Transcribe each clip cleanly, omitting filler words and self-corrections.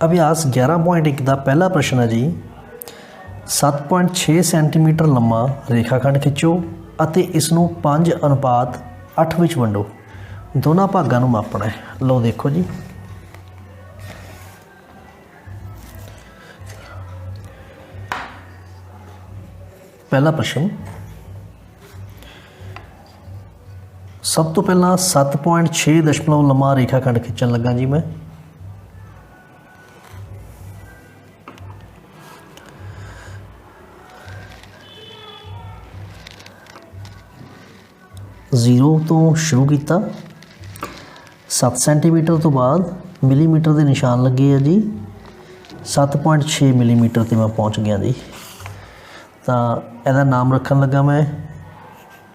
अभ्यास 11.1 का पहला प्रश्न है जी 7.6 सेंटीमीटर लंबा रेखाखंड खिंचो ਅਤੇ इस नूं 5:8 ਵਿੱਚ ਵੰਡੋ। दोनों भागों ਨੂੰ मापना है। लो देखो जी, पहला प्रश्न सब तो पहला 7.6 दशमलव लंबा रेखाखंड खिंचन लगा जी मैं। जीरो तो शुरू किया, 7 सेंटीमीटर तो बाद मिलीमीटर के निशान लगे है जी, 7.6 मिलीमीटर ते मैं पहुँच गया जी। तो यदा नाम रखन लगा मैं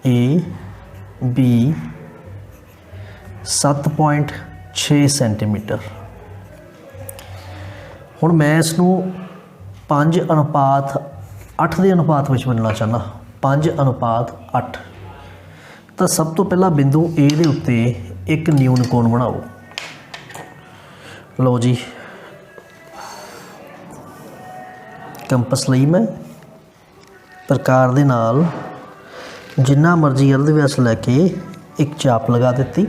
ए बी 7.6 सेंटीमीटर। हुण मैं इसनूं 5:8 के अनुपात में वंडना चाहना, 5:8। तो सब तो पहला बिंदु ए दे उत्ते एक न्यून कोण बनाओ। लो जी, कंपस लई मैं प्रकार दे नाल जिन्ना मर्जी अर्ध व्यास लैके एक चाप लगा दी।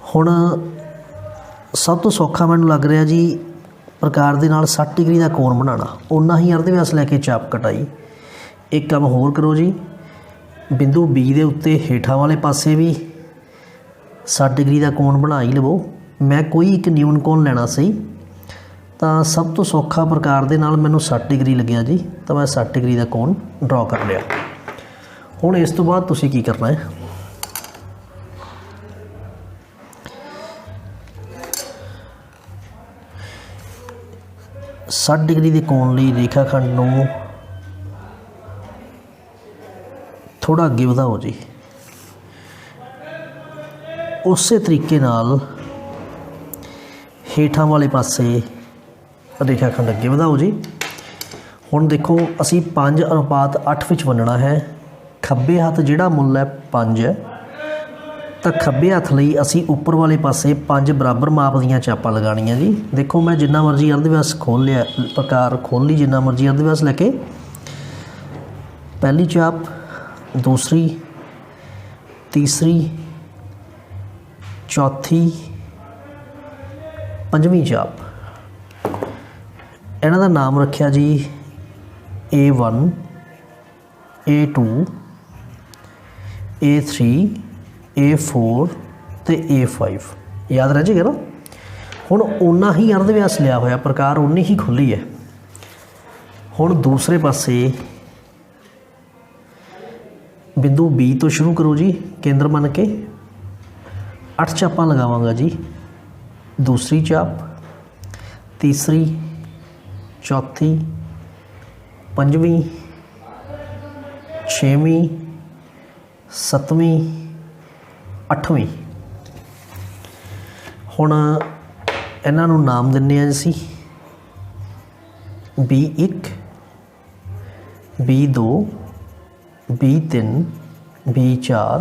हुण सब तो सौखा मैनूं लग रहा जी प्रकार दे नाल 60 डिग्री का कोण बनाना, उन्ना ही अर्ध व्यास लैके चाप कटाई। एक काम होर करो जी, बिंदु बी दे उत्ते हेठां वाले पासे भी 60 डिग्री का कोण बना ही लवो। मैं कोई एक न्यून कोण लेना सही, तो सब तो सौखा प्रकार दे नाल मैनूं 60 डिग्री लग्या जी, तो मैं 60 डिग्री का कोण ड्रॉ कर लिया। हुण इस तो बाद तुसीं की करना है, साठ डिग्री के कोण लई रेखाखंड नूं थोड़ा अगे वधाओ जी। उस तरीके नाल हेठां वाले पासे रेखाखंड अगे वधाओ जी। हुण देखो असी 5:8 विच वंडना है। खब्बे हत्थ जिहड़ा मुੱਲ है 5 है, तो खब्बे हत्थ लई असी उपर वाले पासे 5 बराबर माप दीयां चापां लगाणियां जी। देखो मैं जिन्ना मर्जी अर्ध व्यास खोल लिया, प्रकार खोल ली जिन्ना मर्जी अर्ध व्यास लैके, पहली चाप, दूसरी, तीसरी, चौथी, पंजवीं चाप। इन्हां दा नाम रखिया जी A1, A2, A3, A4 ते A5। याद रह जाएगा ना। हुण उन्ना ही अर्ध व्यास लिया होया, प्रकार उन्नी ही खुली है। हुण दूसरे पासे बिंदु बी तो शुरू करो जी, केंद्र मन के 8 चापां लगावांगा जी। दूसरी चाप, तीसरी, चौथी, पंजवीं, छेवीं, सतवीं, अठवीं। हुण इन्हां नूं नाम दिंदे आ असीं B1, B2, B3, B4,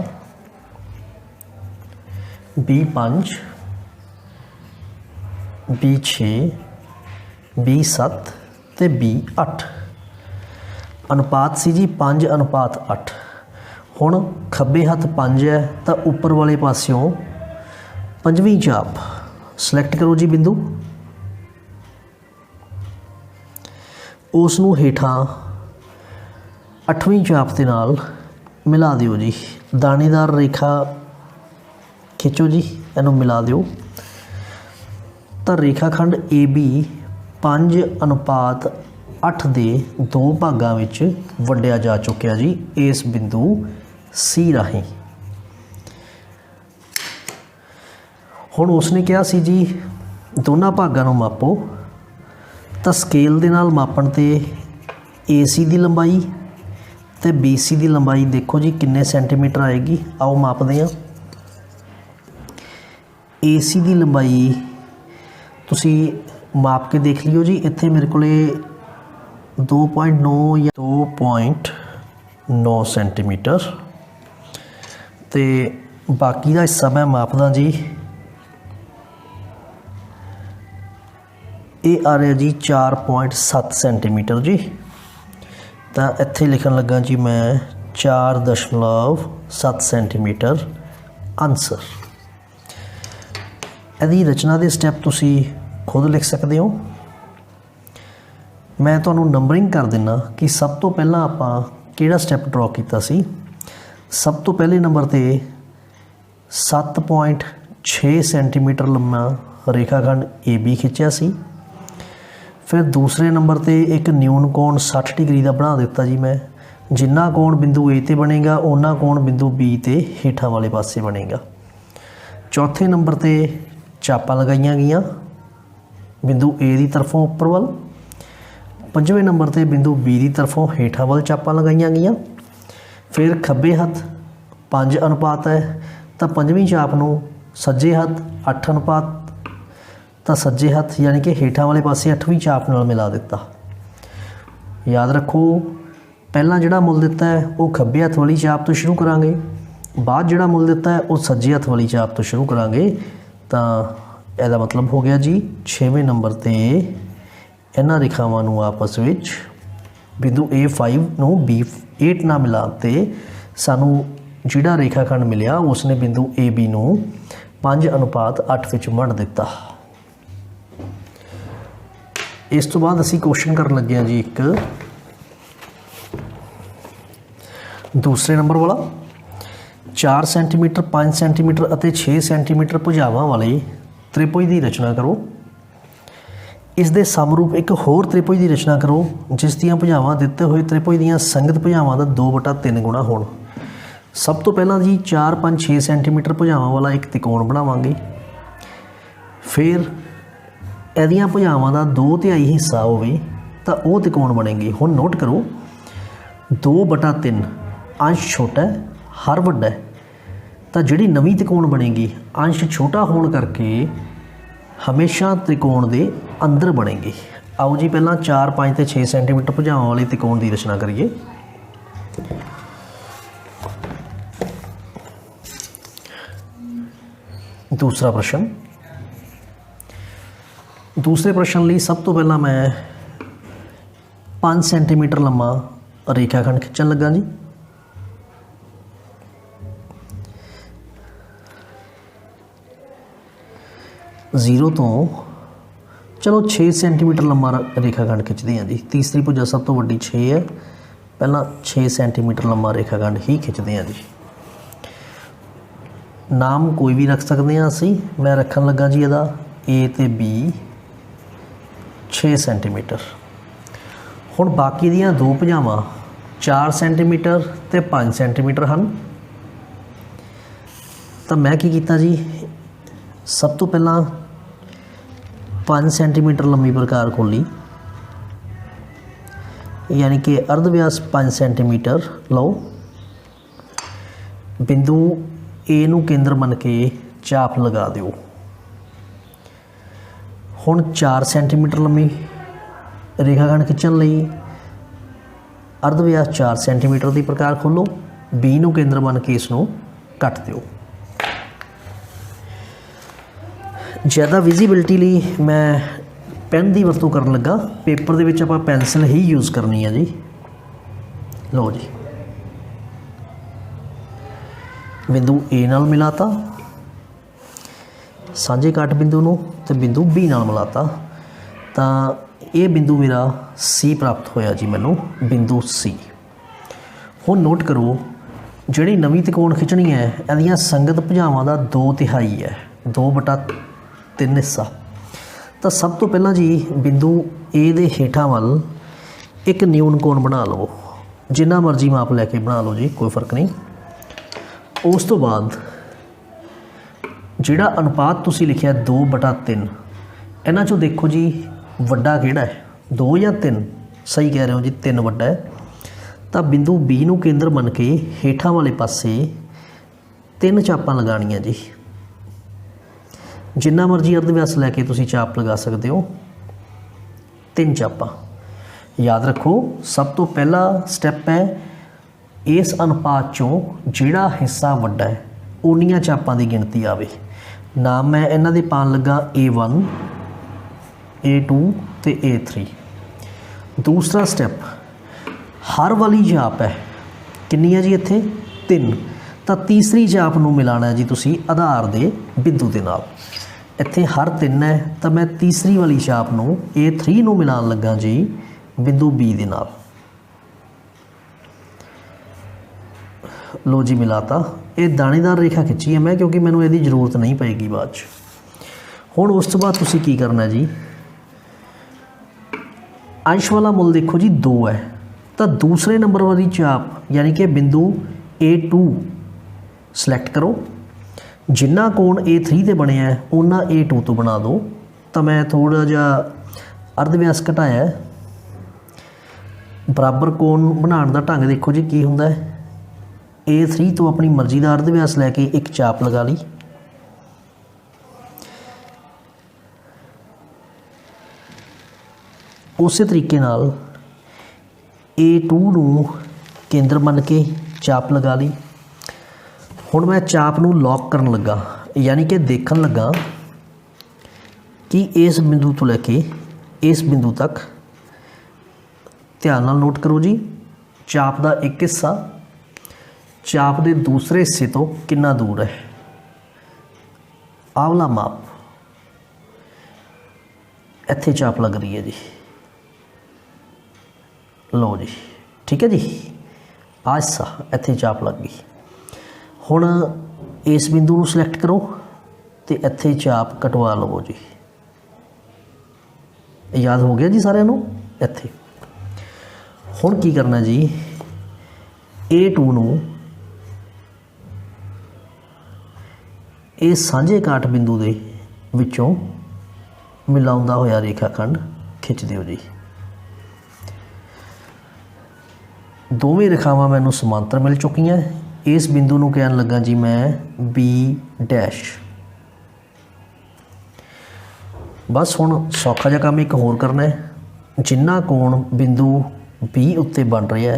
B5, B6, B7 ते B8। अनुपात सी जी 5:8। हुण खब्बे हत्थ 5 है, तो उपर वाले पासियों पंजवीं चाप सिलेक्ट करो जी बिंदु, उसनूं हेठां 8वीं चाप के नाल मिला दिओ जी। दानेदार रेखा खिंचो जी, इनू मिला दिओ। तो रेखाखंड AB 5:8 दे 2 भागां विच वंडिया जा चुकिया जी इस बिंदु C राहीं। हुण उसने कहा सी जी दोनों भागां नूं मापो। तो स्केल दे नाल मापण ते AC की लंबाई तो BC की लंबाई देखो जी किन्ने सेंटीमीटर आएगी। आओ मापते हैं। AC की लंबाई तुसी माप के देख लियो जी। इत्थे मेरे को 2.9 या 2.9 सेंटीमीटर, तो बाकी का हिस्सा मैं मापदा जी ये आ रहा जी 4.7 सेंटीमीटर जी। तो इत्थे लिखन लगा जी मैं 4.7 सेंटीमीटर आंसर। यदि रचना के स्टैप तुसी खुद लिख सकते हो। मैं तुहानूं नंबरिंग कर देना कि सब तो पहला आपां किहड़ा स्टैप ड्रॉ कीता सी। सब तो पहले नंबर ते 7.6 सेंटीमीटर लंबा रेखाखंड ए बी खिंचिया सी। फिर दूसरे नंबर ते एक न्यून कोण 60 डिग्री का बना दिता जी मैं। जिन्ना कोण बिंदु ए ते बनेगा उन्ना कोण बिंदु बी ते हेठां वाले पासे बनेगा। चौथे नंबर ते चापां लगाईयां गईयां बिंदु ए की तरफों उपर वाल। पंजवें नंबर ते बिंदु बी की तरफों हेठां वाल चापां लगाईयां गईयां। फिर खब्बे हथ 5 अनुपात है तो पंजवीं चाप नूं सज्जे हथ 8 अनुपात तो सज्जे हथ यानी कि हेठां वाले पासे 8वीं चाप नाल मिला दिता। याद रखो पहला जिहड़ा मुल दिता है वो खब्बे हथ वाली चाप तो शुरू करांगे, बाद जिहड़ा मुल दिता है वो सज्जे हथ वाली चाप तो शुरू करांगे। तो इसदा मतलब हो गया जी 6वें नंबर ते इन्हां रेखावां नूं आपस विच बिंदु A5 नूं B8 नाल मिला ते सानूं जिहड़ा रेखाखंड मिलिया उसने बिंदु AB नूं 5 अनुपात 8 विच वंड दिता। इस तो बाद असीं क्वेश्चन करन लगे जी एक दूसरे नंबर वाला 4 सेंटीमीटर 5 सेंटीमीटर और 6 सेंटीमीटर भुजावां वाले त्रिभुज की रचना करो। इस दे समरूप एक होर त्रिभुज की रचना करो जिस दियां भुजावां दिते हुए त्रिभुज दियां संगत भुजावां दा 2/3 गुणा होण। सब तो पहला जी 4 5 6 सेंटीमीटर भुजावां वाला एक त्रिकोण बनावांगे। फिर इहदियां भुजावां दा 2/3 हिस्सा होवे तां ओह त्रिकोण बनेगी। हुण नोट करो 2/3 अंश छोटा है हर वड्डा है तो जिहड़ी नवीं त्रिकोण बनेगी अंश छोटा होने करके हमेशा त्रिकोण के अंदर बनेगी। आओ जी पहला 4 5 ते 6 सेंटीमीटर भुजावां वाले त्रिकोण की रचना करिए। दूसरा प्रश्न। दूसरे प्रश्न लिए सब तो पहला मैं 5 सेंटीमीटर लंबा रेखाखंड खिंचन लगा जी। जीरो तो चलो 6 सेंटीमीटर लंबा रेखाखंड खिंचते हैं जी। तीसरी भुजा सब तो वड्डी 6 है, पहला 6 सेंटीमीटर लंबा रेखाखंड ही खिंचते हैं जी। नाम कोई भी रख सकते हैं असी। मैं रखन लगा जी ਇਹਦਾ A ਤੇ B 6 सेंटीमीटर। हुण बाकी दियां दो भुजावां 4 सेंटीमीटर ते 5 सेंटीमीटर हैं। तो मैं की कीता जी सब तो पहला 5 सेंटीमीटर लंबी प्रकार खोली यानी कि अर्ध व्यास 5 सेंटीमीटर लो। बिंदु ए नूं केंद्र मन के चाप लगा दिओ। हुण 4 सेंटीमीटर लंबी रेखाखंड खिंचण लई अर्ध व्यास 4 सेंटीमीटर की प्रकार खोलो। बी नूं केंद्र मन के इसनूं कट दिओ। ज़्यादा विजिबिलिटी लिए मैं पेन की वरतों करन लगा। पेपर दे विच आपां पेंसिल ही यूज़ करनी है जी। लो जी बिंदु ए नाल मिलाता सांझे काट बिंदु नूं ते बिंदु बी नाल मिलाता। तो ये बिंदु मेरा सी प्राप्त होया जी मैनू बिंदु सी। हुण नोट करो जिहड़ी नवीं त्रिकोण खिंचनी है इहदियां संगत भुजावां दा 2/3 है 2/3 हिस्सा। तो सब तो पहला जी बिंदु ए दे हेठां वल एक न्यून कोण बना लो। जिन्ना मर्जी माप लैके बना लो जी कोई फर्क नहीं। उस तो बाद जिहड़ा अनुपात तुसीं लिखिआ 2/3 इन्हां चों देखो जी वड्डा किहड़ा है 2 या 3। सही कह रहे हो जी 3 वड्डा है। तो बिंदु बी नूं केंद्र मन के हेठां वाले पासे 3 चापां लगाणियां जी। जिन्ना मर्जी अर्ध व्यास लैके तुसीं चाप लगा सकते हो 3 चापां। याद रखो सब तो पहला स्टैप है इस अनुपात चों जिहड़ा हिस्सा वड्डा है उन्नियां चापां की गिनती आवे। नाम मैं इन्हां दे पाण लगा A1 A2 ਤੇ A3। दूसरा स्टैप हर वाली चाप है कितनी है जी इत्थे 3, तो तीसरी चाप नूं मिलाना है जी तुसी आधार दे बिंदु दे नाल। इत्थे हर 3 है तो मैं तीसरी वाली चाप नूं A3 नूं मिलान लगा जी बिंदु B दे नाल। लो जी मिलाता। ये दानेदार रेखा खिंची है मैं क्योंकि मैनूं इहदी जरूरत नहीं पेगी बाद च। हुण उस तो बाद तुसीं की करना जी, अंश वाला मुल देखो जी 2 है, तो दूसरे नंबर वाली चाप यानी कि बिंदु A2 सिलेक्ट करो। जिन्ना कोण A3 ते बनिया है उन्ना A2 तो बना दो। तो मैं थोड़ा जिहा अर्ध व्यास घटाया है। बराबर कोण बनाने का ढंग देखो जी की हुंदा है। A3 तो अपनी मर्जी का अर्ध व्यास लैके एक चाप लगा ली। उस तरीके नाल A2 नूं केंद्र मन के चाप लगा ली। हुण मैं चाप नूं लॉक करन लगा, यानी कि देखन लगा कि इस बिंदु तो लैके इस बिंदु तक, ध्यान नाल नोट करो जी, चाप का एक हिस्सा चाप के दूसरे हिस्से तो कितना दूर है। आवला माप इत्थे चाप लग रही है जी। लो जी ठीक है जी, आसा इत्थे चाप लग गई। हुण इस बिंदु को सिलेक्ट करो तो इत्थे चाप कटवा लवो जी। याद हो गया जी सारिਆਂ ਨੂੰ। इत्थे हुण की करना जी, A2 ਨੂੰ ਇਹ ਸਾਂਝੇ ਕਾਟ ਬਿੰਦੂ ਦੇ ਵਿੱਚੋਂ ਮਿਲਾਉਂਦਾ ਹੋਇਆ ਰੇਖਾਖੰਡ ਖਿੱਚ ਦਿਓ ਜੀ। ਦੋਵੇਂ ਰੇਖਾਵਾਂ ਮੈਨੂੰ ਸਮਾਂਤਰ ਮਿਲ ਚੁੱਕੀਆਂ। ਇਸ ਬਿੰਦੂ ਨੂੰ ਕਹਿਣ ਲੱਗਾ ਜੀ ਮੈਂ B डैश। बस हुण सौखा जिहा काम एक होर करना है। जिन्ना कोण बिंदु B उत्ते बन रहा है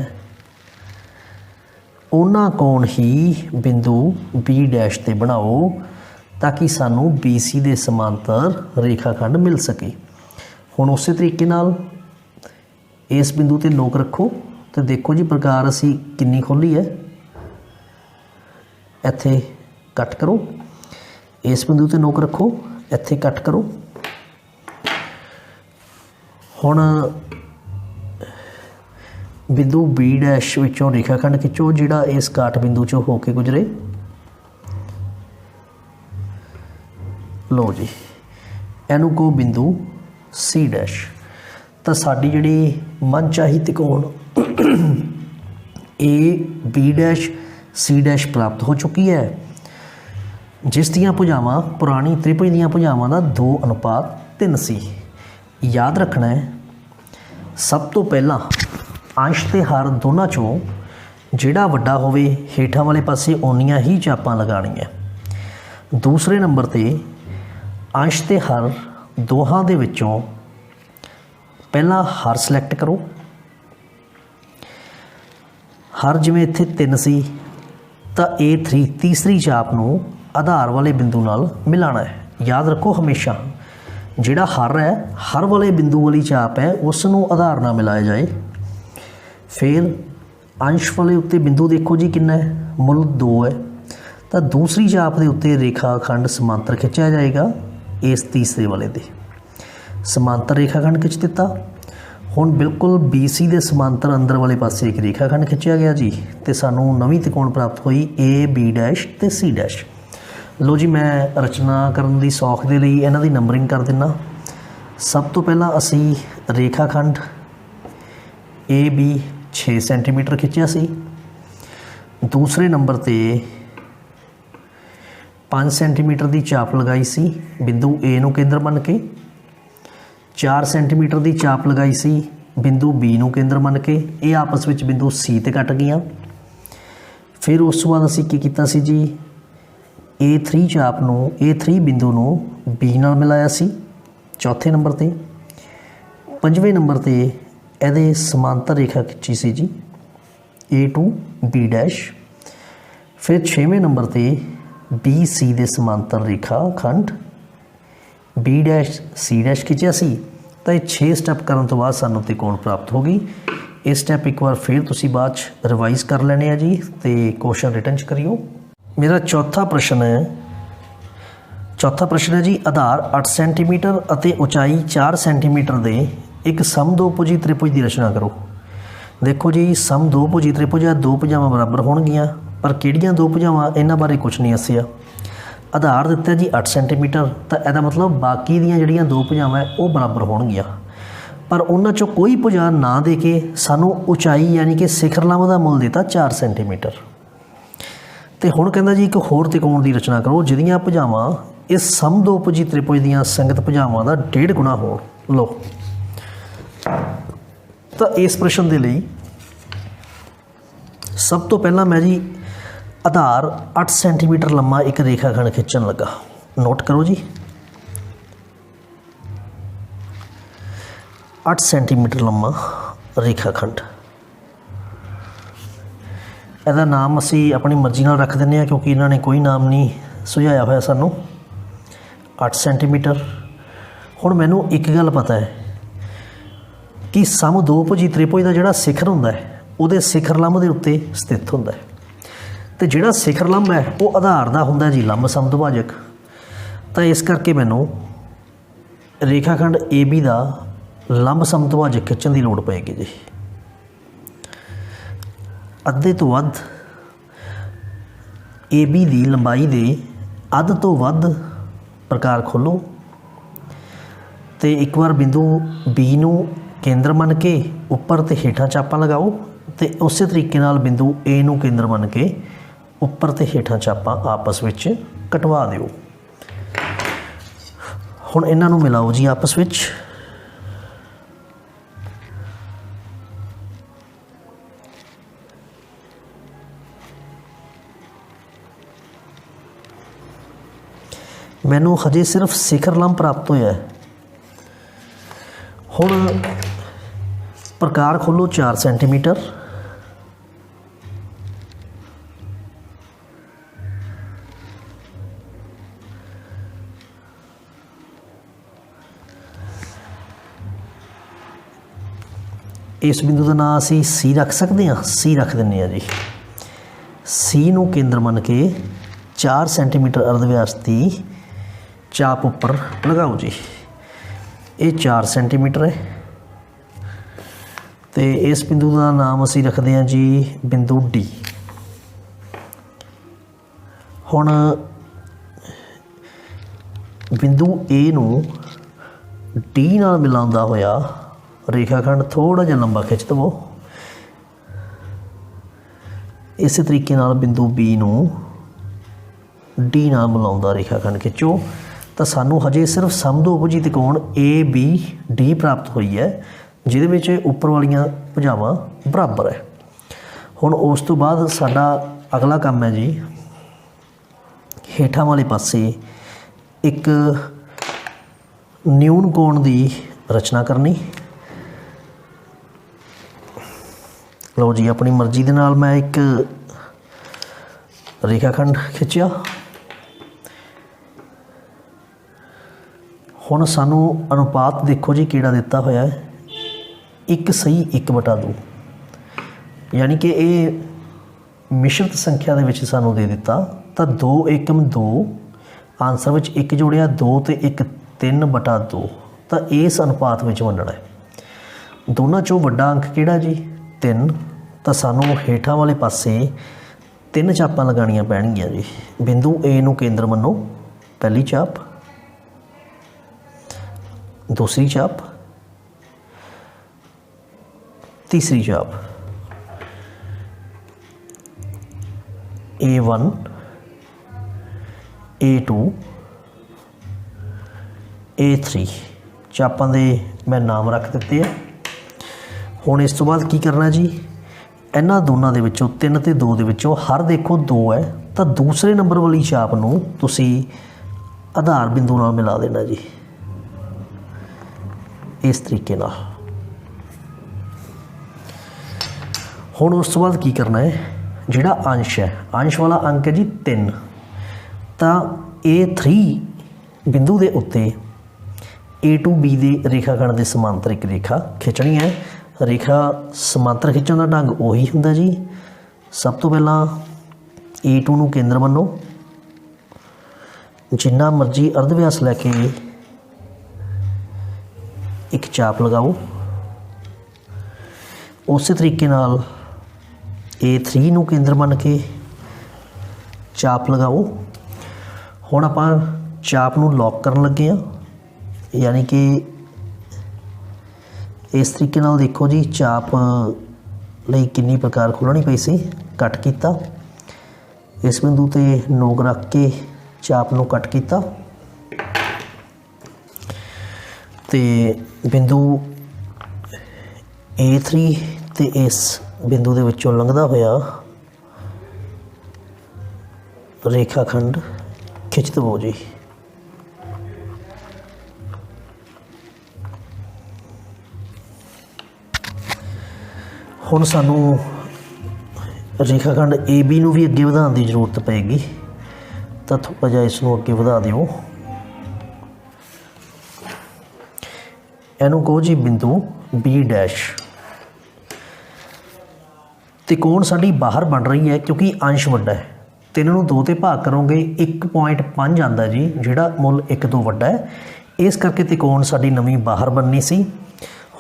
उन्ना कोण ही बिंदु B डैश ते बनाओ ताकि सानू BC दे समांतर रेखाखंड मिल सके। हुण उस तरीके नाल इस बिंदु ते नोक रखो तो देखो जी प्रकार असी किन्नी खोली है। इत्थे कट करो, इस बिंदु ते नोक रखो, इत्थे कट करो। हुण बिंदु B डैश विचों रेखाखंड खिंचो जिहड़ा इस काट बिंदु चों हो के गुजरे। लो जी इहनूं को बिंदु C डैश। तो साडी जिहड़ी मनचाही त्रिकोण A B dash C dash प्राप्त हो चुकी है, जिस दियां भुजावां पुरानी त्रिभुज दियां भुजावां दा 2:3 सी। याद रखना है सब तो पहला अंश ते हर दोनों चों जिहड़ा वड्डा होवे हेठां वाले पासे उन्नियां ही चापां लगाणियां। दूसरे नंबर ते अंश ते हर दोहां दे विचों पहला हर सिलेक्ट करो। हर जिवें इत्थे 3 सी तो A3 तीसरी चाप नूं आधार वाले बिंदु नाल मिलाना है। याद रखो हमेशा जिहड़ा हर है हर वाले बिंदु वाली चाप है उस नूं आधार नाल मिलाया जाए। फिर अंश वाले उत्ते बिंदु देखो जी कितना है, मुल 2 है, तो दूसरी चाप के उत्ते रेखाखंड समांतर खिंचा जाएगा। इस तीसरे वाले दे समांतर रेखाखंड खिंच दिता। हुण बिल्कुल BC दे समांतर अंदर वाले पासे एक रेखाखंड खिंचिया गया जी, तो सानू नवीं त्रिकोण प्राप्त हुई A B डैश ते C डैश। लो जी मैं रचना करन दी सौख दे लई इन्हां दी नंबरिंग कर दिना। सब तो पहला असी रेखाखंड AB 6 सेंटीमीटर खिंचिया सी। दूसरे नंबर ते 5 सेंटीमीटर की चाप लगाई सी बिंदु A नूं केंद्र मन के। 4 सेंटीमीटर की चाप लगाई सी बिंदु B नूं केंद्र मन के। ये आपस में बिंदु C ते कट गईयां। फिर उस तो बाद असीं की कीता सी जी, A3 चाप नूं A3 बिंदु नूं B नाल मिलाया सी चौथे नंबर ते। 5वें नंबर ते इहदे समांतर रेखा खिंची सी जी A2 B डैश। फिर 6वें नंबर ते BC दे समांतर रेखा खंड B डैश C डैश खिंचिया सी। ਤਾਂ ਇਹ 6 ਸਟੈਪ ਕਰਨ ਤੋਂ ਬਾਅਦ ਸਾਨੂੰ ਤਿਕੋਣ ਪ੍ਰਾਪਤ ਹੋ ਗਈ। ਇਹ ਸਟੈਪ ਇੱਕ ਵਾਰ ਫਿਰ ਤੁਸੀਂ ਬਾਅਦ 'ਚ ਰਿਵਾਈਜ਼ ਕਰ ਲੈਣੇ ਆ ਜੀ ਅਤੇ ਕੁਐਸਚਨ ਰਿਟਨ 'ਚ ਕਰਿਓ। ਮੇਰਾ ਚੌਥਾ ਪ੍ਰਸ਼ਨ ਹੈ ਜੀ, ਆਧਾਰ 8 ਸੈਂਟੀਮੀਟਰ ਅਤੇ ਉਚਾਈ 4 ਸੈਂਟੀਮੀਟਰ ਦੇ ਇੱਕ ਸਮਦੋਭੁਜੀ ਤ੍ਰਿਭੁਜ ਦੀ ਰਚਨਾ ਕਰੋ। ਦੇਖੋ ਜੀ, ਸਮਦੋਭੁਜੀ ਤ੍ਰਿਭੁਜ ਆ, ਦੋ ਭੁਜਾਵਾਂ ਬਰਾਬਰ ਹੋਣਗੀਆਂ, ਪਰ ਕਿਹੜੀਆਂ ਦੋ ਭੁਜਾਵਾਂ ਇਹਨਾਂ ਬਾਰੇ ਕੁਛ ਨਹੀਂ ਦੱਸਿਆ। ਆਧਾਰ ਦਿੱਤਾ ਜੀ 8 ਸੈਂਟੀਮੀਟਰ, ਤਾਂ ਇਹਦਾ ਮਤਲਬ ਬਾਕੀ ਦੀਆਂ ਜਿਹੜੀਆਂ ਦੋ ਭੁਜਾਵਾਂ ਉਹ ਬਰਾਬਰ ਹੋਣਗੀਆਂ, ਪਰ ਉਹਨਾਂ 'ਚੋਂ ਕੋਈ ਭੁਜਾ ਨਾ ਦੇ ਕੇ ਸਾਨੂੰ ਉਚਾਈ ਯਾਨੀ ਕਿ ਸਿਖਰ ਲੰਬ ਦਾ ਮੁੱਲ ਦਿੱਤਾ 4 ਸੈਂਟੀਮੀਟਰ। ਅਤੇ ਹੁਣ ਕਹਿੰਦਾ ਜੀ ਇੱਕ ਹੋਰ ਤਿਕੋਣ ਦੀ ਰਚਨਾ ਕਰੋ ਜਿਹਦੀਆਂ ਭੁਜਾਵਾਂ ਇਸ ਸਮਦੋਭੁਜੀ ਤ੍ਰਿਭੁਜ ਦੀਆਂ ਸੰਗਤ ਭੁਜਾਵਾਂ ਦਾ 1.5 ਗੁਣਾ ਹੋਣ। ਲਓ, ਤਾਂ ਇਸ ਪ੍ਰਸ਼ਨ ਦੇ ਲਈ ਸਭ ਤੋਂ ਪਹਿਲਾਂ ਮੈਂ ਜੀ ਆਧਾਰ 8 ਸੈਂਟੀਮੀਟਰ ਲੰਮਾ ਇੱਕ ਰੇਖਾ ਖੰਡ ਖਿੱਚਣ ਲੱਗਾ। ਨੋਟ ਕਰੋ ਜੀ, 8 ਸੈਂਟੀਮੀਟਰ ਲੰਮਾ ਰੇਖਾ ਖੰਡ। ਇਹਦਾ ਨਾਮ ਅਸੀਂ ਆਪਣੀ ਮਰਜ਼ੀ ਨਾਲ ਰੱਖ ਦਿੰਦੇ ਹਾਂ ਕਿਉਂਕਿ ਇਹਨਾਂ ਨੇ ਕੋਈ ਨਾਮ ਨਹੀਂ ਸੁਝਾਇਆ ਹੋਇਆ ਸਾਨੂੰ। 8 ਸੈਂਟੀਮੀਟਰ। ਹੁਣ ਮੈਨੂੰ ਇੱਕ ਗੱਲ ਪਤਾ ਹੈ ਕਿ ਸਮਦੋਭੁਜੀ ਤ੍ਰਿਭੁਜ ਦਾ ਜਿਹੜਾ ਸਿਖਰ ਹੁੰਦਾ ਹੈ ਉਹਦੇ ਸਿਖਰ ਲੰਬ ਦੇ ਉੱਤੇ ਸਥਿਤ ਹੁੰਦਾ ਹੈ, ਅਤੇ ਜਿਹੜਾ ਸਿਖਰ ਲੰਬ ਹੈ ਉਹ ਆਧਾਰ ਦਾ ਹੁੰਦਾ ਜੀ ਲੰਬ ਸਮਦੁਭਾਜਕ। ਤਾਂ ਇਸ ਕਰਕੇ ਮੈਨੂੰ ਰੇਖਾ ਖੰਡ AB ਦਾ ਲੰਬ ਸਮਦੁਭਾਜਕ ਖਿੱਚਣ ਦੀ ਲੋੜ ਪਏਗੀ ਜੀ। ਅੱਧੇ ਤੋਂ ਵੱਧ AB ਦੀ ਲੰਬਾਈ ਦੇ ਅੱਧ ਤੋਂ ਵੱਧ ਪ੍ਰਕਾਰ ਖੋਲ੍ਹੋ ਅਤੇ ਇੱਕ ਵਾਰ ਬਿੰਦੂ B ਨੂੰ ਕੇਂਦਰ ਮੰਨ ਕੇ ਉੱਪਰ ਅਤੇ ਹੇਠਾਂ ਚਾਪਾਂ ਲਗਾਓ, ਅਤੇ ਉਸੇ ਤਰੀਕੇ ਨਾਲ ਬਿੰਦੂ A ਨੂੰ ਕੇਂਦਰ ਮੰਨ ਕੇ ਉੱਪਰ ਅਤੇ ਹੇਠਾਂ ਚਾਪਾਂ ਆਪਸ ਵਿੱਚ ਕਟਵਾ ਦਿਓ। ਹੁਣ ਇਹਨਾਂ ਨੂੰ ਮਿਲਾਓ ਜੀ ਆਪਸ ਵਿੱਚ। ਮੈਨੂੰ ਹਜੇ ਸਿਰਫ ਸਿਖਰ ਲੰਬ ਪ੍ਰਾਪਤ ਹੋਇਆ ਹੈ। ਹੁਣ ਪ੍ਰਕਾਰ ਖੋਲ੍ਹੋ 4 ਸੈਂਟੀਮੀਟਰ। ਇਸ ਬਿੰਦੂ ਦਾ ਨਾਂ ਅਸੀਂ C ਰੱਖ ਸਕਦੇ ਹਾਂ, C ਰੱਖ ਦਿੰਦੇ ਹਾਂ ਜੀ। C ਨੂੰ ਕੇਂਦਰ ਮੰਨ ਕੇ 4 ਸੈਂਟੀਮੀਟਰ ਅਰਧ ਵਿਆਸ ਦੀ ਚਾਪ ਉੱਪਰ ਲਗਾਓ ਜੀ। ਇਹ 4 ਸੈਂਟੀਮੀਟਰ ਹੈ ਅਤੇ ਇਸ ਬਿੰਦੂ ਦਾ ਨਾਮ ਅਸੀਂ ਰੱਖਦੇ ਹਾਂ ਜੀ ਬਿੰਦੂ D। ਹੁਣ ਬਿੰਦੂ A ਨੂੰ D ਨਾਲ ਮਿਲਾਉਂਦਾ ਹੋਇਆ ਰੇਖਾ ਖੰਡ ਥੋੜ੍ਹਾ ਜਿਹਾ ਲੰਬਾ ਖਿੱਚ ਦੇਵੋ। ਇਸੇ ਤਰੀਕੇ ਨਾਲ ਬਿੰਦੂ B ਨੂੰ D ਨਾਲ ਮਿਲਾਉਂਦਾ ਰੇਖਾ ਖੰਡ ਖਿੱਚੋ, ਤਾਂ ਸਾਨੂੰ ਹਜੇ ਸਿਰਫ ਸਮਦੋਭੁਜੀ ਤਿਕੋਣ ABD ਪ੍ਰਾਪਤ ਹੋਈ ਹੈ ਜਿਹਦੇ ਵਿੱਚ ਉੱਪਰ ਵਾਲੀਆਂ ਭੁਜਾਵਾਂ ਬਰਾਬਰ ਹੈ। ਹੁਣ ਉਸ ਤੋਂ ਬਾਅਦ ਸਾਡਾ ਅਗਲਾ ਕੰਮ ਹੈ ਜੀ ਹੇਠਾਂ ਵਾਲੇ ਪਾਸੇ ਇੱਕ ਨਿਊਨ ਕੋਣ ਦੀ ਰਚਨਾ ਕਰਨੀ। ਲਓ ਜੀ, ਆਪਣੀ ਮਰਜ਼ੀ ਦੇ ਨਾਲ ਮੈਂ ਇੱਕ ਰੇਖਾ ਖੰਡ ਖਿੱਚਿਆ। ਹੁਣ ਸਾਨੂੰ ਅਨੁਪਾਤ ਦੇਖੋ ਜੀ ਕਿਹੜਾ ਦਿੱਤਾ ਹੋਇਆ ਹੈ, 1:1/2, ਯਾਨੀ ਕਿ ਇਹ ਮਿਸ਼ਰਤ ਸੰਖਿਆ ਦੇ ਵਿੱਚ ਸਾਨੂੰ ਦੇ ਦਿੱਤਾ। ਤਾਂ 2 ਏਕਮ 2 ਆਨਸਰ ਵਿੱਚ 1 ਜੋੜਿਆ, 2 ਅਤੇ 1 3/2, ਤਾਂ ਇਸ ਅਨੁਪਾਤ ਵਿੱਚ ਵੰਡਣਾ ਹੈ। ਦੋਨਾਂ 'ਚੋਂ ਵੱਡਾ ਅੰਕ ਕਿਹੜਾ ਜੀ 3, ਤਾਂ ਸਾਨੂੰ ਹੇਠਾਂ ਵਾਲੇ ਪਾਸੇ 3 ਚਾਪਾਂ ਲਗਾਉਣੀਆਂ ਪੈਣਗੀਆਂ ਜੀ। ਬਿੰਦੂ A ਨੂੰ ਕੇਂਦਰ ਮੰਨੋ, ਪਹਿਲੀ ਚਾਪ, दूसरी चाप, तीसरी चाप, A1 A2 A3 ਚਾਪਾਂ ਦੇ ਮੈਂ ਨਾਮ ਰੱਖ ਦਿੱਤੇ ਆ। ਹੁਣ ਇਸ ਤੋਂ ਬਾਅਦ ਕੀ ਕਰਨਾ ਜੀ, ਇਹਨਾਂ ਦੋਨਾਂ ਦੇ ਵਿੱਚੋਂ 3 ਅਤੇ 2 ਦੇ ਵਿੱਚੋਂ ਹਰ ਦੇਖੋ 2 ਹੈ, ਤਾਂ ਦੂਸਰੇ ਨੰਬਰ ਵਾਲੀ ਚਾਪ ਨੂੰ ਤੁਸੀਂ ਆਧਾਰ ਬਿੰਦੂ ਨਾਲ ਮਿਲਾ ਦੇਣਾ ਜੀ ਇਸ ਤਰੀਕੇ ਨਾਲ। ਹੁਣ ਉਸ ਤੋਂ ਬਾਅਦ ਕੀ ਕਰਨਾ ਹੈ, ਜਿਹੜਾ ਅੰਸ਼ ਹੈ, ਅੰਸ਼ ਵਾਲਾ ਅੰਕ ਹੈ ਜੀ 3, ਤਾਂ A3 ਬਿੰਦੂ ਦੇ ਉੱਤੇ A2B ਦੇ ਰੇਖਾਖੰਡ ਦੇ ਸਮਾਂਤਰ ਇੱਕ ਰੇਖਾ ਖਿੱਚਣੀ ਹੈ। ਰੇਖਾ ਸਮਾਂਤਰ ਖਿੱਚਣ ਦਾ ਢੰਗ ਉਹੀ ਹੁੰਦਾ ਜੀ। ਸਭ ਤੋਂ ਪਹਿਲਾਂ A2 ਨੂੰ ਕੇਂਦਰ ਮੰਨੋ, ਜਿੰਨਾ ਮਰਜ਼ੀ ਅਰਧ ਵਿਆਸ ਲੈ ਕੇ ਇੱਕ ਚਾਪ ਲਗਾਓ। ਉਸੇ ਤਰੀਕੇ ਨਾਲ A3 ਨੂੰ ਕੇਂਦਰ ਮੰਨ ਕੇ ਚਾਪ ਲਗਾਓ। ਹੁਣ ਆਪਾਂ ਚਾਪ ਨੂੰ ਲੌਕ ਕਰਨ ਲੱਗੇ ਹਾਂ, ਯਾਨੀ ਕਿ ਇਸ ਤਰੀਕੇ ਨਾਲ ਦੇਖੋ ਜੀ, ਚਾਪ ਲਈ ਕਿੰਨੀ ਪ੍ਰਕਾਰ ਖੋਲ੍ਹਣੀ ਪਈ ਸੀ। ਕੱਟ ਕੀਤਾ, ਇਸ ਬਿੰਦੂ 'ਤੇ ਨੋਕ ਰੱਖ ਕੇ ਚਾਪ ਨੂੰ ਕੱਟ ਕੀਤਾ ਤੇ ਬਿੰਦੂ A3 ਤੇ ਇਸ ਬਿੰਦੂ ਦੇ ਵਿੱਚੋਂ ਲੰਘਦਾ ਹੋਇਆ ਰੇਖਾਖੰਡ ਖਿੱਚ ਦੇਵੋ ਜੀ। ਹੁਣ ਸਾਨੂੰ ਰੇਖਾਖੰਡ AB ਨੂੰ ਵੀ ਅੱਗੇ ਵਧਾਉਣ ਦੀ ਜ਼ਰੂਰਤ ਪਏਗੀ, ਤਾਂ ਥੋੜ੍ਹਾ ਜਿਹਾ ਇਸ ਨੂੰ ਅੱਗੇ ਵਧਾ ਦਿਓ। ਇਹਨੂੰ ਕਹੋ ਜੀ ਬਿੰਦੂ B'। ਤਿਕੋਣ ਸਾਡੀ ਬਾਹਰ ਬਣ ਰਹੀ ਹੈ ਕਿਉਂਕਿ ਅੰਸ਼ ਵੱਡਾ ਹੈ। 3 ਨੂੰ 2 ਤੇ ਭਾਗ ਕਰੋਗੇ 1.5 ਆਉਂਦਾ ਜੀ, ਜਿਹੜਾ ਮੁੱਲ 1 ਤੋਂ ਵੱਡਾ ਹੈ। ਇਸ ਕਰਕੇ ਤਿਕੋਣ ਸਾਡੀ ਨਵੀਂ ਬਾਹਰ ਬਣਨੀ ਸੀ।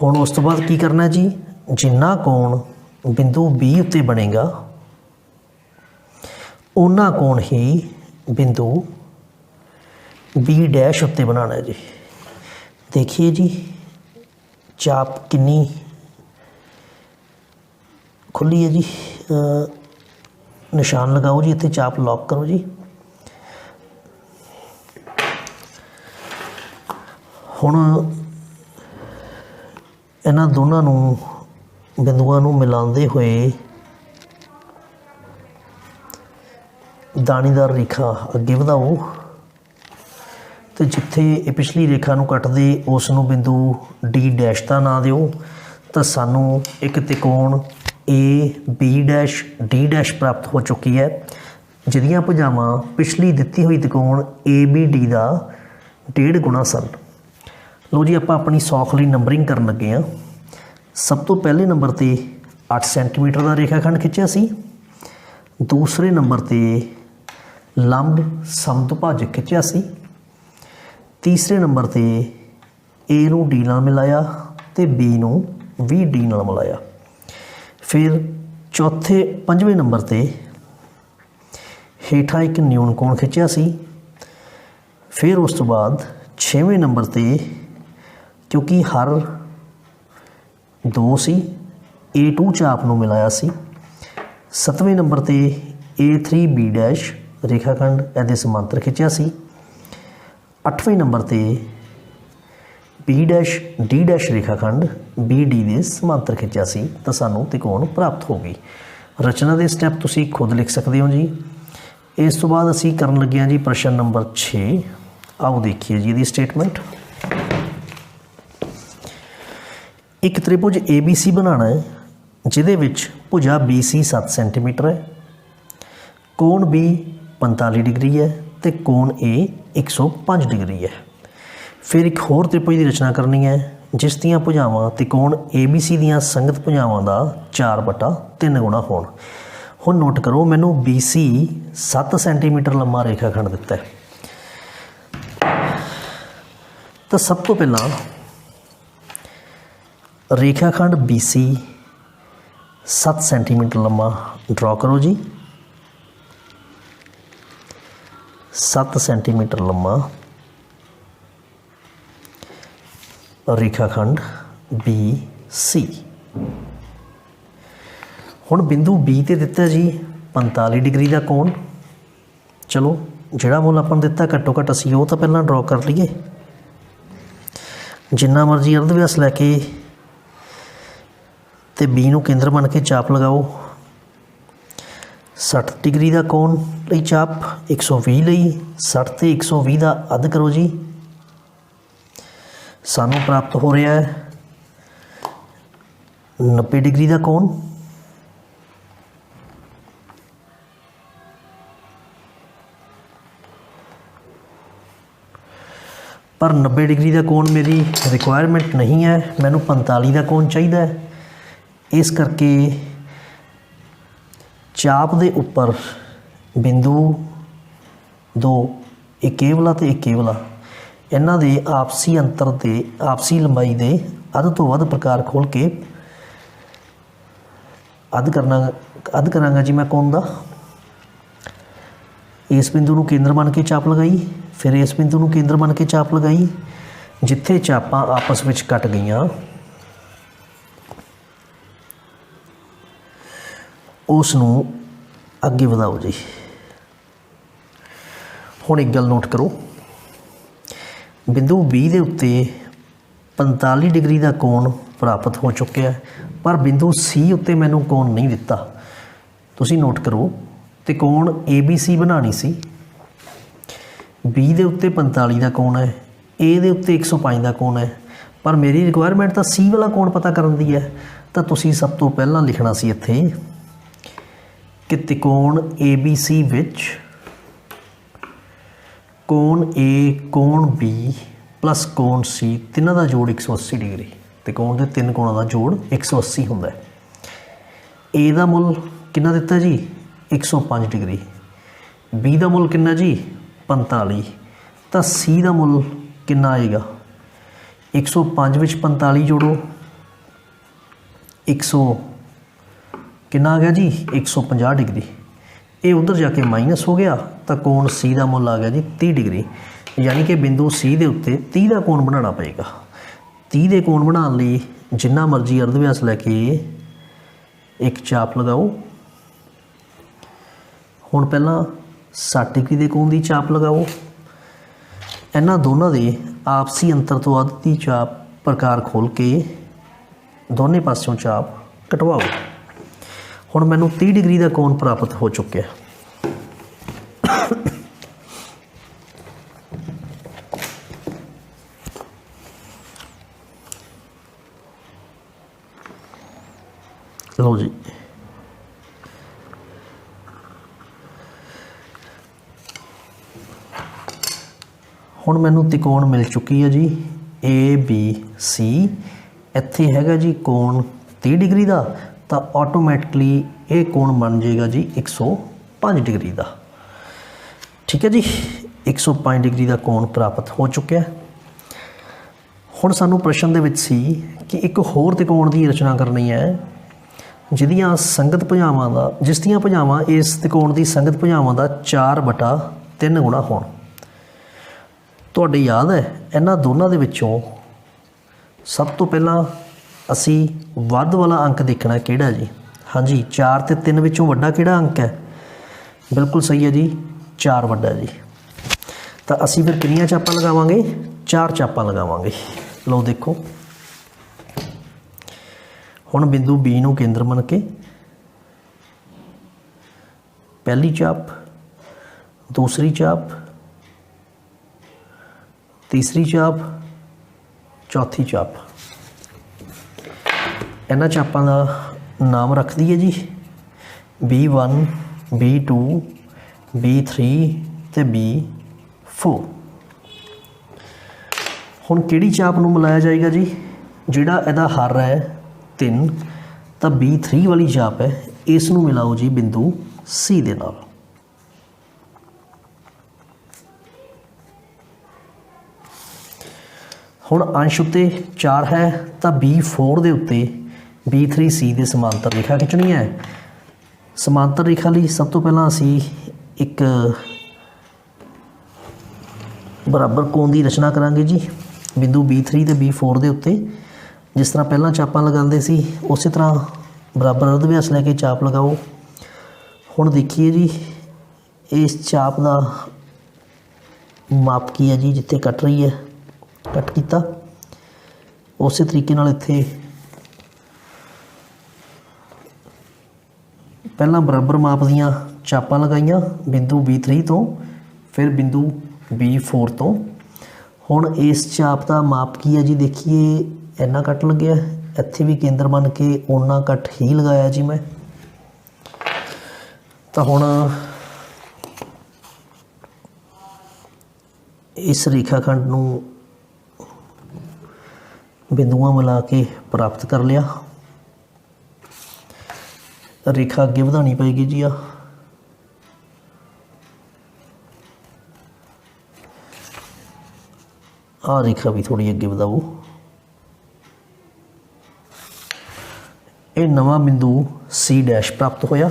ਹੁਣ ਉਸ ਤੋਂ ਬਾਅਦ ਕੀ ਕਰਨਾ ਜੀ, ਜਿੰਨਾ ਕੋਣ ਬਿੰਦੂ B ਉੱਤੇ ਬਣੇਗਾ ਉਹਨਾਂ ਕੋਣ ਹੀ ਬਿੰਦੂ B' ਉੱਤੇ ਬਣਾਉਣਾ ਹੈ ਜੀ। ਦੇਖੀਏ ਜੀ, ਚਾਪ ਕਿੰਨੀ ਖੁੱਲੀ ਹੈ ਜੀ। ਨਿਸ਼ਾਨ ਲਗਾਓ ਜੀ, ਇੱਥੇ ਚਾਪ ਲੌਕ ਕਰੋ ਜੀ। ਹੁਣ ਇਹਨਾਂ ਦੋਨਾਂ ਨੂੰ ਬਿੰਦੂਆਂ ਨੂੰ ਮਿਲਾਉਂਦੇ ਹੋਏ ਦਾਣੇਦਾਰ ਰੇਖਾ ਅੱਗੇ ਵਧਾਓ ਤੇ ਜਿੱਥੇ ਇਹ ਪਿਛਲੀ ਰੇਖਾ ਨੂੰ ਕੱਟਦੇ ਉਸ ਨੂੰ ਬਿੰਦੂ D' ਦਾ ਨਾਂ ਦਿਓ। ਤਾਂ ਸਾਨੂੰ ਇੱਕ ਤਿਕੋਣ AB' ਪ੍ਰਾਪਤ ਹੋ ਚੁੱਕੀ ਹੈ, ਜਿਹਦੀਆਂ ਭੁਜਾਵਾਂ ਪਿਛਲੀ ਦਿੱਤੀ ਹੋਈ ਤਿਕੋਣ ABD ਦਾ 1.5 ਗੁਣਾ ਸਨ। ਲਓ ਜੀ, ਆਪਾਂ ਆਪਣੀ ਸੌਖ ਲਈ ਨੰਬਰਿੰਗ ਕਰਨ ਲੱਗੇ ਹਾਂ। ਸਭ ਤੋਂ ਪਹਿਲੇ ਨੰਬਰ 'ਤੇ 8 ਸੈਂਟੀਮੀਟਰ ਦਾ ਰੇਖਾਖੰਡ ਖਿੱਚਿਆ ਸੀ। ਦੂਸਰੇ ਨੰਬਰ 'ਤੇ ਲੰਬ ਸਮਦੁਭਾਜਕ ਖਿੱਚਿਆ ਸੀ। ਤੀਸਰੇ ਨੰਬਰ 'ਤੇ A ਨੂੰ D ਨਾਲ ਮਿਲਾਇਆ ਤੇ B ਨੂੰ ਵੀ D ਨਾਲ ਮਿਲਾਇਆ। ਫਿਰ ਪੰਜਵੇਂ ਨੰਬਰ 'ਤੇ ਹੇਠਾਂ ਇੱਕ ਨਿਊਨ ਕੋਣ ਖਿੱਚਿਆ ਸੀ। ਫਿਰ ਉਸ ਤੋਂ ਬਾਅਦ 6ਵੇਂ ਨੰਬਰ 'ਤੇ ਕਿਉਂਕਿ ਹਰ 2 ਸੀ, A2 ਚਾਪ ਨੂੰ ਮਿਲਾਇਆ ਸੀ। 7ਵੇਂ ਨੰਬਰ 'ਤੇ A3B' ਰੇਖਾਖੰਡ ਇਹਦੇ ਸਮਾਂਤਰ ਖਿੱਚਿਆ ਸੀ। 8ਵੇਂ ਨੰਬਰ 'ਤੇ B'-D' ਰੇਖਾਖੰਡ BD ਦੇ ਸਮਾਂਤਰ ਖਿੱਚਿਆ ਸੀ। ਤਾਂ ਸਾਨੂੰ ਤਿਕੋਣ ਪ੍ਰਾਪਤ ਹੋ ਗਈ। ਰਚਨਾ ਦੇ ਸਟੈਪ ਤੁਸੀਂ ਖੁਦ ਲਿਖ ਸਕਦੇ ਹੋ ਜੀ। ਇਸ ਤੋਂ ਬਾਅਦ ਅਸੀਂ ਕਰਨ ਲੱਗੇ ਹਾਂ ਜੀ ਪ੍ਰਸ਼ਨ ਨੰਬਰ 6। ਆਓ ਦੇਖੀਏ ਜੀ ਇਹਦੀ ਸਟੇਟਮੈਂਟ। ਇੱਕ ਤ੍ਰਿਭੁਜ ABC ਬਣਾਉਣਾ ਹੈ, ਜਿਹਦੇ ਵਿੱਚ ਭੁਜਾ BC 7 ਸੈਂਟੀਮੀਟਰ ਹੈ, ਕੋਣ B 45 ਡਿਗਰੀ ਹੈ ਤੇ ਕੋਣ A 105 ਡਿਗਰੀ ਹੈ। ਫਿਰ ਇੱਕ ਹੋਰ ਤ੍ਰਿਭੁਜ ਦੀ ਰਚਨਾ ਕਰਨੀ ਹੈ, ਜਿਸ ਦੀਆਂ ਭੁਜਾਵਾਂ ਤਿਕੋਣ ABC ਦੀਆਂ ਸੰਗਤ ਭੁਜਾਵਾਂ ਦਾ 4/3 ਗੁਣਾ ਹੋਣ। ਹੁਣ ਨੋਟ ਕਰੋ, ਮੈਨੂੰ BC 7 ਸੈਂਟੀਮੀਟਰ ਲੰਮਾ ਰੇਖਾਖੰਡ ਦਿੱਤਾ ਹੈ। ਤਾਂ ਸਭ ਤੋਂ ਪਹਿਲਾਂ ਰੇਖਾਖੰਡ BC 7 ਸੈਂਟੀਮੀਟਰ ਲੰਮਾ ਡਰਾ ਕਰੋ ਜੀ। 7 ਸੈਂਟੀਮੀਟਰ ਲੰਮਾ ਰੇਖਾਖੰਡ BC। ਹੁਣ ਬਿੰਦੂ B ਤੇ ਦਿੱਤਾ ਜੀ 45 ਡਿਗਰੀ ਦਾ ਕੋਣ। ਚਲੋ, ਜਿਹੜਾ ਮੁੱਲ ਆਪਾਂ ਨੂੰ ਦਿੱਤਾ ਘੱਟੋ ਘੱਟ ਅਸੀਂ ਉਹ ਤਾਂ ਪਹਿਲਾਂ ਡਰਾ ਕਰ ਲਈਏ। ਜਿੰਨਾ ਮਰਜ਼ੀ ਅਰਧ ਵਿਆਸ ਲੈ ਕੇ ਤੇ B ਨੂੰ ਕੇਂਦਰ ਬਣ ਕੇ ਚਾਪ ਲਗਾਓ। 60 ਡਿਗਰੀ ਦਾ ਕੋਣ ਲਈ ਚਾਪ 120 ਲਈ 60 ਤੇ 120 ਦਾ ਅੱਧ ਕਰੋ ਜੀ। ਸਾਨੂੰ ਪ੍ਰਾਪਤ ਹੋ ਰਿਹਾ ਹੈ 90 ਡਿਗਰੀ ਦਾ ਕੋਣ। पर 90 डिग्री का कोण मेरी रिक्वायरमेंट नहीं है, मैनू 45 का कोण चाहिए है। इस करके चाप दे उपर बिंदु दो, एक ये वाला ते एक ये वाला, इन्हां दे आपसी अंतर दे आपसी लंबाई दे अध तो वध प्रकार खोल के अध करांगा जी मैं कोण दा। इस बिंदु नूं केंद्र मान के चाप लगाई, फिर इस बिंदु नूं केंद्र मान के चाप लगाई, जिथे चापां आपस विच कट गईयां उस नूं अगे वधाओ जी। हुण एक गल नोट करो, बिंदु बी दे उत्ते 45 डिग्री का कोण प्राप्त हो चुकिया है, पर बिंदु सी उत्ते मैनू कोण नहीं दिता। तुसीं नोट करो, तो कोण ए बी सी बनानी सी, बी दे उत्ते 45 का कोण है, ए दे उत्ते 105 का कोण है, पर मेरी रिक्वायरमेंट तो सी वाला कोण पता करन दी है। तो तुसीं सब तो पहला लिखना सी इत्थे कि त्रिकोण ए बी सी विच कोण ए कोण बी प्लस कोण सी तिन्हां दा जोड़ 180 डिग्री। त्रिकोण के तीन कोणों का जोड़ 180 हुंदा है। ए का मुल कितना दिता जी 105 डिग्री, बी का मुल कितना जी 45, तो सी का मुल कितना आएगा 105 विच 45 जोड़ो 100 कितना आ गया जी 150 डिग्री, ये उधर जाके माइनस हो गया, तो कोण सी का मुल आ गया जी 30 डिग्री। यानी कि बिंदु सी के उत्ते 30 का कोण बनाना पएगा। 30 के कोण बनाने लई जिन्ना मर्जी अर्धव्यास लैके एक चाप लगाओ। हुण पहला 60 डिग्री के कोण की चाप लगाओ, इन्हां दोनों के आपसी अंतर तो अध की चाप प्रकार खोल के दोनों पासों चाप कटवाओ। हुण मैनूं 30 डिग्री का कोण प्राप्त हो चुका है। लो जी, हुण मैनूं त्रिकोण मिल चुकी है जी ए बी सी। इत्थे हैगा जी कोण 30 डिग्री का, तो ऑटोमैटिकली ये कोण बन जाएगा जी 105 डिग्री का। ठीक है जी, 105 डिग्री का कोण प्राप्त हो चुका है। हुण सानूं प्रश्न दे विच सी कि एक होर त्रिकोण की रचना करनी है जिहदियां संगत भुजावां दा जिसदियां भुजावां इस त्रिकोण की संगत भुजावां का 4/3 गुणा होण। तुहाडे याद है इन्हां दोनों दे विचों सब तो पहला असी वध वाला अंक देखना किहड़ा जी। हाँ जी, 4 ते 3 विचों वड्डा किहड़ा अंक है? बिल्कुल सही है जी, 4 वड्डा जी। तो असी फिर कितनियां चापां लगावांगे? 4 चापां लगावांगे। लो देखो, हुण बिंदु बी नूं केंद्र मन के पहली चाप, दूसरी चाप, तीसरी चाप, चौथी चाप, इन्हां चापां दा नाम रख दिए जी B1, B2, B3 ते B4। हुण किहड़ी चाप नूं मिलाया जाएगा जी? जिहड़ा इहदा हर है 3, तो B3 वाली चाप है, इस नूं मिलाओ जी बिंदु C दे नाल। हुण अंश उत्ते 4 है, तो B4 दे उत्ते B3C दे समांतर रेखा खिंचनी है। समांतर रेखा लई सब तो पहला असी एक बराबर कोण की रचना करांगे जी बिंदु B3 ते B4 दे उत्ते। जिस तरह पहला चापां लगांदे सी उस तरह बराबर अर्धव्यास लैके चाप लगाओ। हुण देखिए जी, इस चाप का माप की है जी, जिथे कट रही है कट किया। उस तरीके नाल इत्थे पहला बराबर माप दियां चापां लगाइयां बिंदु B3 तो, फिर बिंदु B4 तो। हुण इस चाप का माप की है जी, देखिए इन्ना कट लग्या, इत्थे भी केंद्र बन के उन्ना कट ही लगाया जी मैं। तो हुण इस रेखाखंड नूं बिंदुआं मिला के प्राप्त कर लिया। रेखा अगे बढ़ानी पेगी जी। आ रेखा भी थोड़ी अगे बढ़ाओ। ये नवा बिंदु सी डैश प्राप्त होया।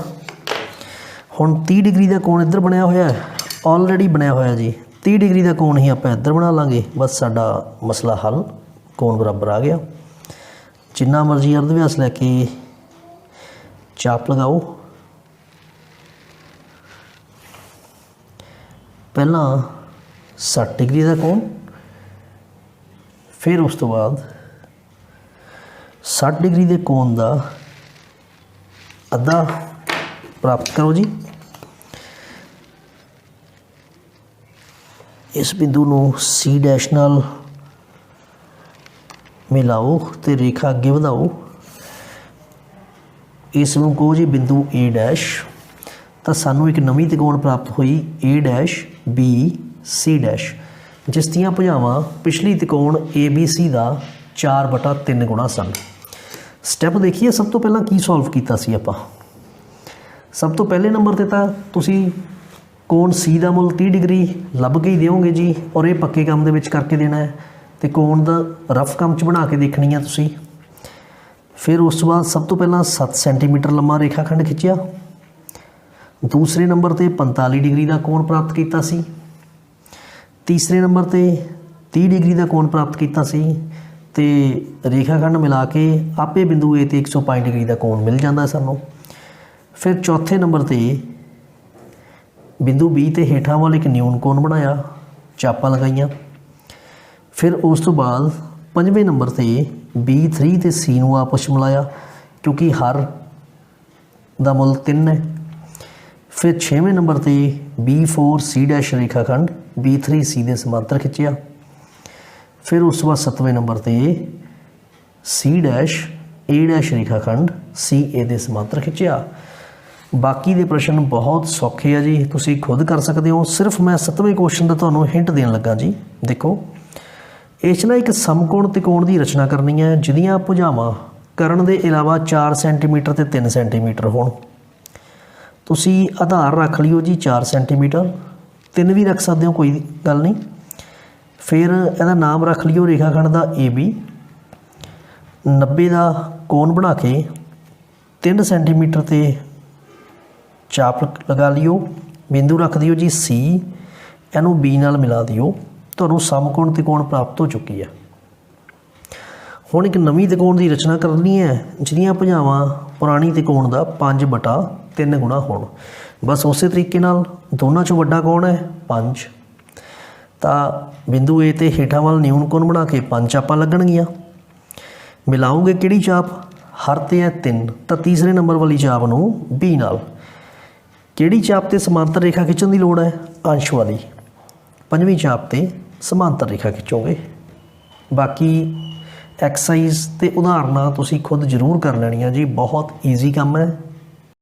हुण 30 डिग्री का कोण इधर बनया होया है, ऑलरेडी बनया होया जी। 30 डिग्री का कोण ही आप इधर बना लाँगे, बस साडा मसला हल, कोण बराबर आ गया। जिन्ना मर्जी अर्ध व्यास लैके चाप लगाओ। पहला 60 डिग्री का कोण, फिर उस तो बाद 60 डिग्री के कोण का अद्धा प्राप्त करो जी। इस बिंदु नूं सी डैश नाल मिलाओ तो रेखा अगे बढ़ाओ। इस नूं कहो जी बिंदु ए डैश, तो सानू एक नवीं त्रिकोण प्राप्त हुई ए डैश बी सी डैश, जिस दियां भुजावां पिछली त्रिकोण ए बी सी का 4/3 गुणा सन। स्टैप देखिए, सब तो पहला की सॉल्व किया सी आपां। सब तो पहले नंबर ते तां तुसीं कोण सी का मुल 30 डिग्री लभ के ही देओगे जी, और ये पक्के काम दे विच करके देना है, तो कोण दा रफ काम च बना के देखनी है तुसीं। फिर उस तो बाद सब तो पहला 7 सेंटीमीटर लंबा रेखाखंड खिंचिया। दूसरे नंबर ते 45 डिग्री का कोण प्राप्त किया सी। तीसरे नंबर ते 30 डिग्री का कोण प्राप्त किया सी, ते रेखाखंड मिला के आपे बिंदु ए ते 105 डिग्री का कोण मिल जाता है सानू। फिर चौथे नंबर ते बिंदु बी ते हेठां वाल एक न्यून कोण बनाया, चापा लगाइया। फिर उस तो बाद पंजवें नंबर ते B3 ते C नूं आपस मिलाया, क्योंकि हर दा मुल 3 है। फिर 6वें नंबर ते B4 C डैश रेखाखंड B3 C दे समांतर खिंचिया। फिर उस तो बाद 7वें नंबर ते C डैश A डैश रेखाखंड C A दे समांतर खिंचिया। बाकी दे प्रश्न बहुत सौखे है जी, तुसी खुद कर सकते हो। सिर्फ मैं 7वें क्वेश्चन का तुहानूं हिंट देन लगा जी। देखो, इस ना एक समकोण त्रिकोण की रचना करनी है, जिहदियां भुजावां करण के इलावा 4 सेंटीमीटर ते 3 सेंटीमीटर होण। तुसी आधार रख लियो जी 4 सेंटीमीटर, 3 भी रख सकते हो, कोई गल नहीं। फिर इहदा नाम रख लियो रेखाखंड का ए बी। 90 का कोण बना के 3 सेंटीमीटर ते चाप लगा लियो। बिंदु रख दियो जी सी, इनू बी नाल मिला दियो, तुहानूं समकोण त्रिकोण प्राप्त हो चुकी है। हुण एक नवीं त्रिकोण की रचना करनी है, जिहदियां भुजावां पुरानी त्रिकोण का 5/3 गुणा होण। बस उस तरीके नाल दोनों चों वड्डा कौन है 5, तो बिंदु ए ते हेठां वाल न्यून कोण बना के 5 चापां लगणगियां। मिलाओगे किहड़ी चाप, हर ते है 3, तो तीसरे नंबर वाली चाप नूं बी नाल। किहड़ी चाप ते समांतर रेखा खिंचण की लोड़ है, अंश वाली। 5वीं चाप ते समांतर रेखा खिंचोगे। बाकी एक्सरसाइज ते उदाहरणां तुसीं खुद जरूर कर लैणियां जी, बहुत ईजी काम है।